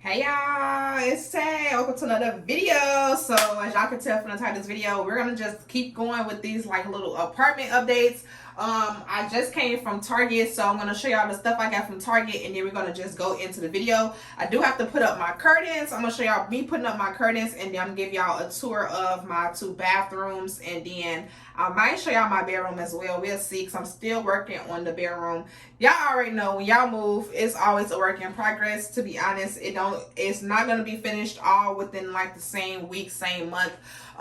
Hey y'all, it's Tay. Welcome to another video. So as y'all can tell from the title of this video, we're gonna just keep going with these like little apartment updates. I just came from Target, so I'm gonna show y'all the stuff I got from Target, and then we're gonna just go into the video. I do have to put up my curtains. I'm gonna show y'all me putting up my curtains, and then I'm gonna give y'all a tour of my two bathrooms, and then I might show y'all my bedroom as well. We'll see, because I'm still working on the bedroom. Y'all already know when y'all move, it's always a work in progress. To be honest, it's not gonna be finished all within like the same week, same month.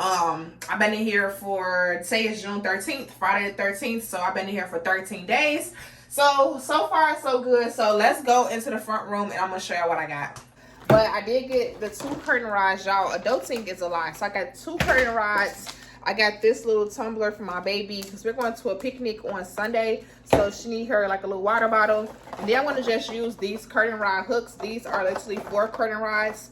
I've been in here for, today is June 13th, Friday the 13th, so I've been in here for 13 days. So far so good. So let's go into the front room and I'm gonna show y'all what I got. But I did get the two curtain rods, y'all. Adulting is a lot. So I got two curtain rods. I got this little tumbler for my baby because we're going to a picnic on Sunday. So she need her like a little water bottle. And then I'm going to just use these curtain rod hooks. These are literally 4 curtain rods.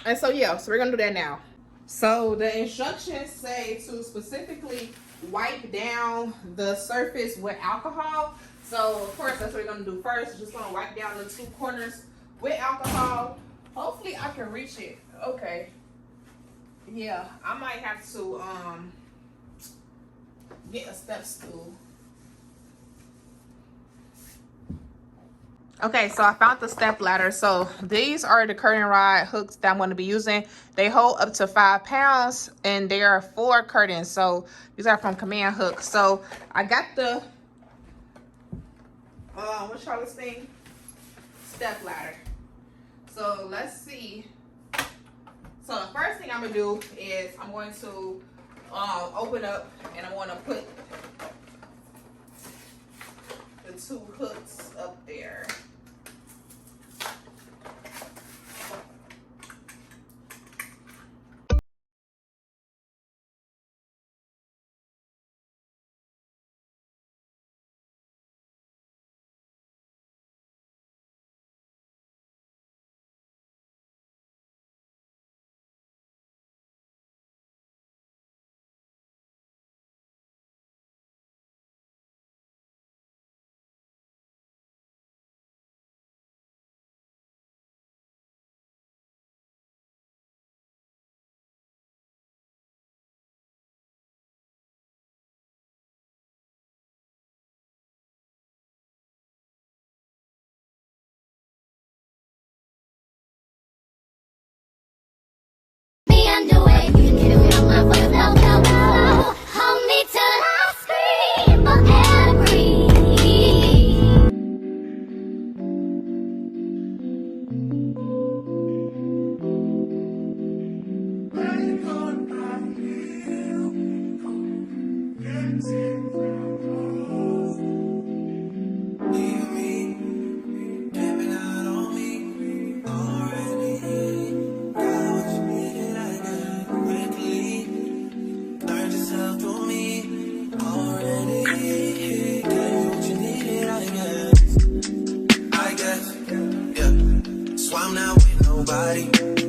And so yeah, so we're going to do that now. So the instructions say to specifically wipe down the surface with alcohol. So of course that's what we're going to do first. Just going to wipe down the 2 corners with alcohol. Hopefully I can reach it. Okay. Yeah, I might have to get a step stool. Okay, so I found the step ladder. So these are the curtain rod hooks that I'm going to be using. They hold up to 5 pounds and they are 4 curtains. So these are from Command Hook. So I got the what's y'all this thing? Step ladder. So let's see. So the first thing I'm gonna do is I'm going to open up and I'm gonna put the 2 hooks up there.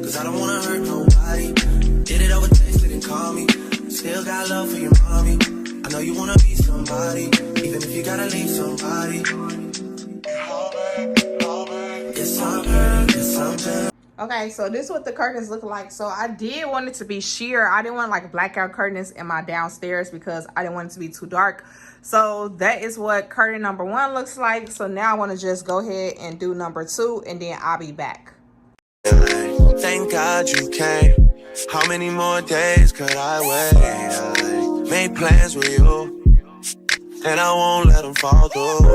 Cause I don't wanna hurt nobody. Did it over text, didn't call me. Still got love for your mommy. I know you wanna be somebody, even if you gotta leave somebody. Okay, so this is what the curtains look like. So I did want it to be sheer. I didn't want like blackout curtains in my downstairs because I didn't want it to be too dark. So that is what curtain number 1 looks like. So now I want to just go ahead and do number 2 and then I'll be back. Thank God you came. How many more days could I wait? I made plans with you, and I won't let them fall through.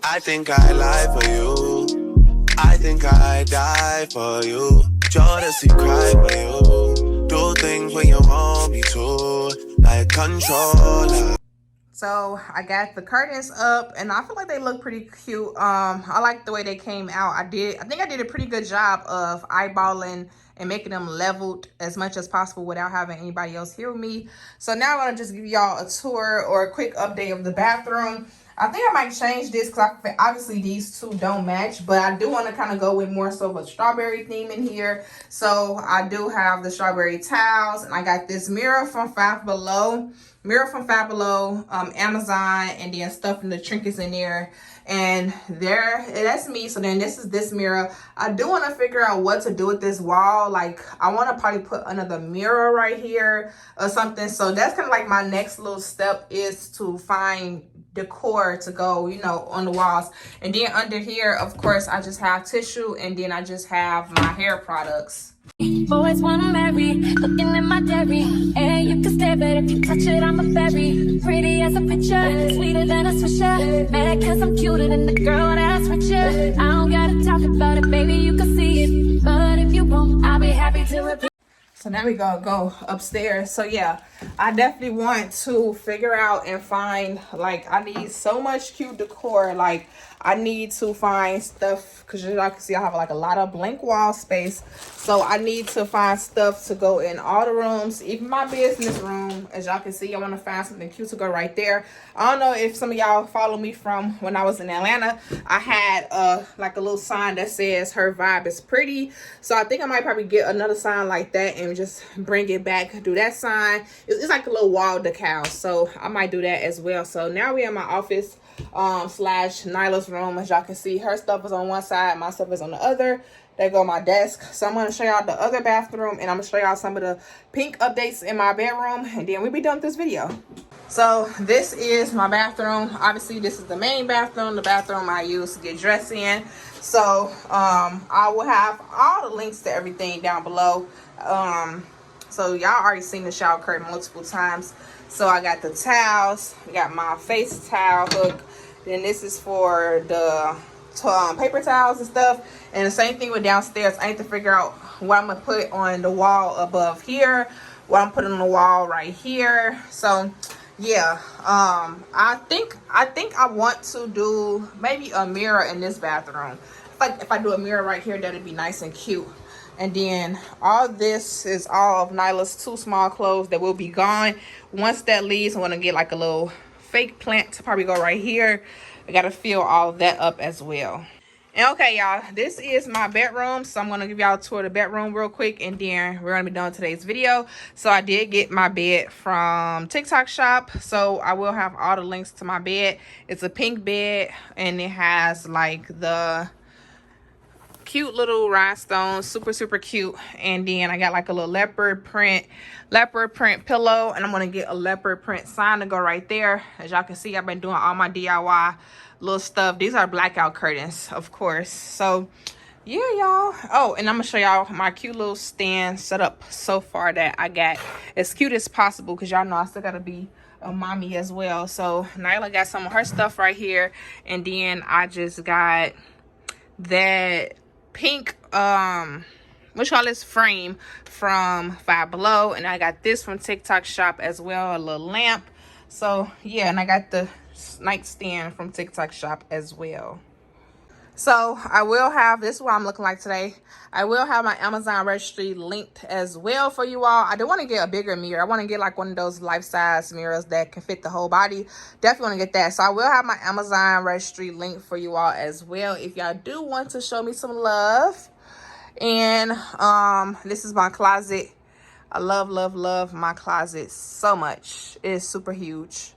I think I lie for you. I think I die for you. Jodeci cry for you. Do things when you want me to, like controller. So I got the curtains up and I feel like they look pretty cute. I like the way they came out. I think I did a pretty good job of eyeballing and making them leveled as much as possible without having anybody else hear me. So now I'm gonna just give y'all a tour or a quick update of the bathroom. I think I might change this because obviously these two don't match, but I do want to kind of go with more so of a strawberry theme in here. So I do have the strawberry towels, and I got this mirror from Five Below. Amazon, and then stuffing the trinkets in there. And that's me. So then this is this mirror. I do want to figure out what to do with this wall. Like, I want to probably put another mirror right here or something. So that's kind of like my next little step, is to find decor to go, you know, on the walls. And then under here, of course, I just have tissue, and then I just have my hair products. Always wanna marry, looking at my dairy. Hey, you can stay, but if you touch it, I'm a berry. Pretty as a picture, sweeter than a swisher. Mad cause I'm cuter than the girl that's with you. I don't gotta talk about it, baby, you can see it. But if you won't, I'll be happy to repeat. So now we gonna go upstairs. So yeah, I definitely want to figure out and find, like, I need so much cute decor. Like, I need to find stuff, because y'all can see I have like a lot of blank wall space. So I need to find stuff to go in all the rooms, even my business room. As y'all can see, I want to find something cute to go right there. I don't know if some of y'all follow me from when I was in Atlanta. I had like a little sign that says her vibe is pretty. So I think I might probably get another sign like that and just bring it back, do that sign. It's like a little wall decal, so I might do that as well. So now we're in my office slash Nyla's room. As y'all can see, her stuff is on one side, my stuff is on the other. There go my desk. So I'm going to show y'all the other bathroom, and I'm going to show y'all some of the pink updates in my bedroom, and then we'll be done with this video. So this is my bathroom. Obviously this is the main bathroom, the bathroom I use to get dressed in. So I will have all the links to everything down below. So y'all already seen the shower curtain multiple times. So I got the towels, I got my face towel hook. Then this is for the paper towels and stuff. And the same thing with downstairs. I need to figure out what I'm gonna put on the wall above here, what I'm putting on the wall right here. So yeah, I think I want to do maybe a mirror in this bathroom. If I do a mirror right here, that'd be nice and cute. And then all this is all of Nyla's two small clothes that will be gone. Once that leaves, I want to get like a little fake plant to probably go right here. I got to fill all of that up as well. And okay, y'all, this is my bedroom. So I'm going to give y'all a tour of the bedroom real quick, and then we're going to be done with today's video. So I did get my bed from TikTok shop. So I will have all the links to my bed. It's a pink bed, and it has like the cute little rhinestones, super cute. And then I got like a little leopard print pillow, and I'm gonna get a leopard print sign to go right there. As y'all can see, I've been doing all my DIY little stuff. These are blackout curtains, of course. So yeah, y'all. Oh, and I'm gonna show y'all my cute little stand set up so far that I got as cute as possible, because y'all know I still gotta be a mommy as well. So Nyla got some of her stuff right here, and then I just got that pink frame from Five Below, and I got this from TikTok shop as well, a little lamp. So yeah, and I got the nightstand from TikTok shop as well. So I will have, this is what I'm looking like today. I will have my Amazon registry linked as well for you all. I do want to get a bigger mirror. I want to get like one of those life-size mirrors that can fit the whole body. Definitely want to get that. So I will have my Amazon registry linked for you all as well, if y'all do want to show me some love. And this is my closet. I love my closet so much. It is super huge.